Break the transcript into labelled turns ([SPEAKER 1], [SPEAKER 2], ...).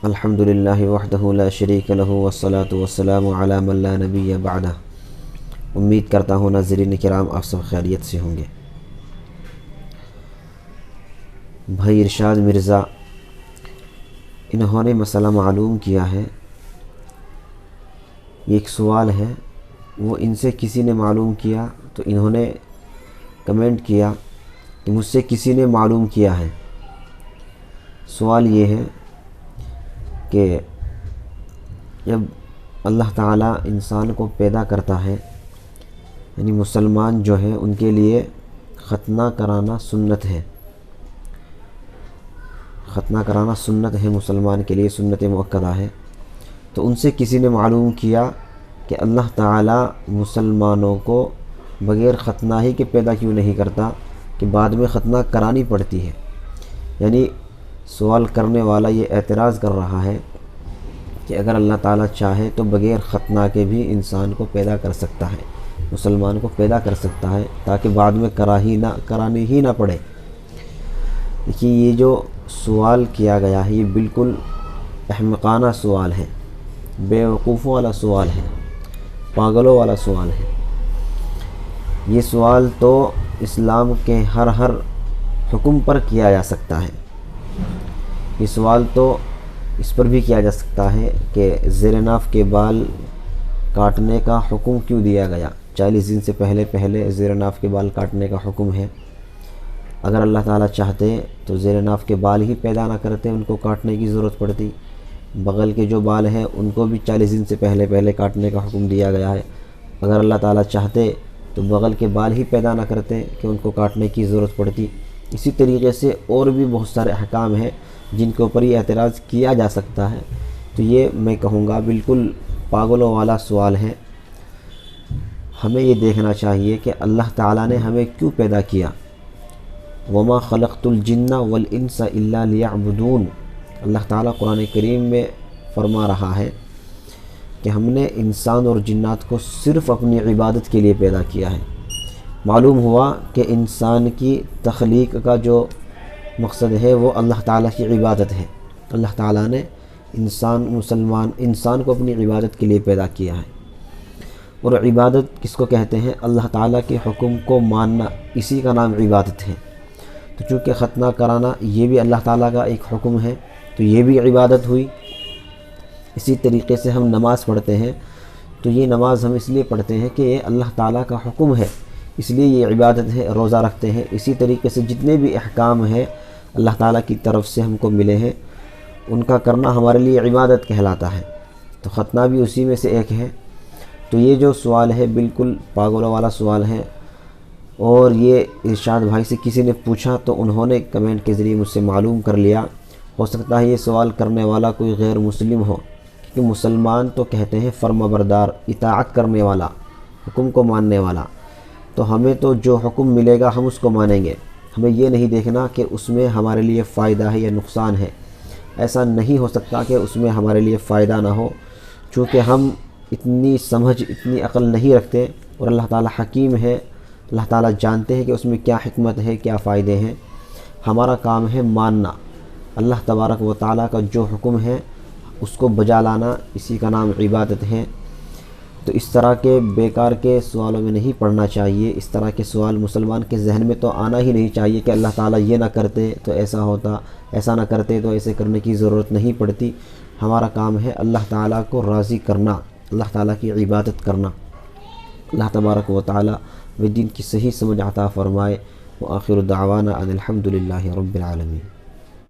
[SPEAKER 1] الحمدللہ وحدہ لا شریک لہ والصلاة والسلام علی من لا نبی بعدہ۔ امید کرتا ہوں ناظرین کرام آپ سب خیریت سے ہوں گے۔ بھائی ارشاد مرزا انہوں نے مسئلہ معلوم کیا ہے، یہ ایک سوال ہے، وہ ان سے کسی نے معلوم کیا تو انہوں نے کمنٹ کیا کہ مجھ سے کسی نے معلوم کیا ہے۔ سوال یہ ہے کہ جب اللہ تعالیٰ انسان کو پیدا کرتا ہے، یعنی مسلمان جو ہے ان کے لیے ختنہ کرانا سنت ہے، ختنہ کرانا سنت ہے، مسلمان کے لیے سنت مؤکدہ ہے۔ تو ان سے کسی نے معلوم کیا کہ اللہ تعالیٰ مسلمانوں کو بغیر ختنہ ہی کے پیدا کیوں نہیں کرتا کہ بعد میں ختنہ کرانی پڑتی ہے۔ یعنی سوال کرنے والا یہ اعتراض کر رہا ہے کہ اگر اللہ تعالیٰ چاہے تو بغیر ختنہ کے بھی انسان کو پیدا کر سکتا ہے، مسلمان کو پیدا کر سکتا ہے، تاکہ بعد میں کرانی ہی نہ پڑے۔ دیکھیے یہ جو سوال کیا گیا ہے یہ بالکل احمقانہ سوال ہے، بے وقوفوں والا سوال ہے، پاگلوں والا سوال ہے۔ یہ سوال تو اسلام کے ہر حکم پر کیا جا سکتا ہے۔ یہ سوال تو اس پر بھی کیا جا سکتا ہے کہ زیر ناف کے بال کاٹنے کا حکم کیوں دیا گیا؟ 40 دن سے پہلے زیر ناف کے بال کاٹنے کا حکم ہے۔ اگر اللہ تعالیٰ چاہتے تو زیر ناف کے بال ہی پیدا نہ کرتے، ان کو کاٹنے کی ضرورت پڑتی۔ بغل کے جو بال ہیں ان کو بھی 40 دن سے پہلے کاٹنے کا حکم دیا گیا ہے۔ اگر اللہ تعالیٰ چاہتے تو بغل کے بال ہی پیدا نہ کرتے کہ ان کو کاٹنے کی ضرورت پڑتی۔ اسی طریقے سے اور بھی بہت سارے احکام ہیں جن کے اوپر یہ اعتراض کیا جا سکتا ہے۔ تو یہ میں کہوں گا بالکل پاگلوں والا سوال ہے۔ ہمیں یہ دیکھنا چاہیے کہ اللہ تعالیٰ نے ہمیں کیوں پیدا کیا۔ وما خلقت الجن والانس الا لیعبدون، اللہ تعالیٰ قرآن کریم میں فرما رہا ہے کہ ہم نے انسان اور جنات کو صرف اپنی عبادت کے لیے پیدا کیا ہے۔ معلوم ہوا کہ انسان کی تخلیق کا جو مقصد ہے وہ اللہ تعالیٰ کی عبادت ہے۔ اللہ تعالیٰ نے انسان کو اپنی عبادت کے لیے پیدا کیا ہے، اور عبادت کس کو کہتے ہیں؟ اللہ تعالیٰ کے حکم کو ماننا، اسی کا نام عبادت ہے۔ تو چونکہ ختنہ کرانا یہ بھی اللہ تعالیٰ کا ایک حکم ہے تو یہ بھی عبادت ہوئی۔ اسی طریقے سے ہم نماز پڑھتے ہیں تو یہ نماز ہم اس لیے پڑھتے ہیں کہ یہ اللہ تعالیٰ کا حکم ہے، اس لیے یہ عبادت ہے، روزہ رکھتے ہیں۔ اسی طریقے سے جتنے بھی احکام ہیں اللہ تعالیٰ کی طرف سے ہم کو ملے ہیں ان کا کرنا ہمارے لیے عبادت کہلاتا ہے۔ تو ختنہ بھی اسی میں سے ایک ہے۔ تو یہ جو سوال ہے بالکل پاگلوں والا سوال ہے، اور یہ ارشاد بھائی سے کسی نے پوچھا تو انہوں نے کمنٹ کے ذریعے مجھ سے معلوم کر لیا۔ ہو سکتا ہے یہ سوال کرنے والا کوئی غیر مسلم ہو، کیونکہ مسلمان تو کہتے ہیں فرما بردار، اطاعت کرنے والا، حکم کو ماننے والا۔ تو ہمیں تو جو حکم ملے گا ہم اس کو مانیں گے، ہمیں یہ نہیں دیکھنا کہ اس میں ہمارے لیے فائدہ ہے یا نقصان ہے۔ ایسا نہیں ہو سکتا کہ اس میں ہمارے لیے فائدہ نہ ہو، چونکہ ہم اتنی سمجھ، اتنی عقل نہیں رکھتے، اور اللہ تعالیٰ حکیم ہے، اللہ تعالیٰ جانتے ہیں کہ اس میں کیا حکمت ہے، کیا فائدے ہیں۔ ہمارا کام ہے ماننا، اللہ تبارک و تعالیٰ کا جو حکم ہے اس کو بجا لانا، اسی کا نام عبادت ہے۔ تو اس طرح کے بیکار کے سوالوں میں نہیں پڑھنا چاہیے۔ اس طرح کے سوال مسلمان کے ذہن میں تو آنا ہی نہیں چاہیے کہ اللہ تعالیٰ یہ نہ کرتے تو ایسا ہوتا، ایسا نہ کرتے تو ایسے کرنے کی ضرورت نہیں پڑتی۔ ہمارا کام ہے اللہ تعالیٰ کو راضی کرنا، اللہ تعالیٰ کی عبادت کرنا۔ اللہ تبارک و تعالیٰ دین کی صحیح سمجھ عطا فرمائے۔ وآخر دعوانا ان الحمد للہ رب العالمین۔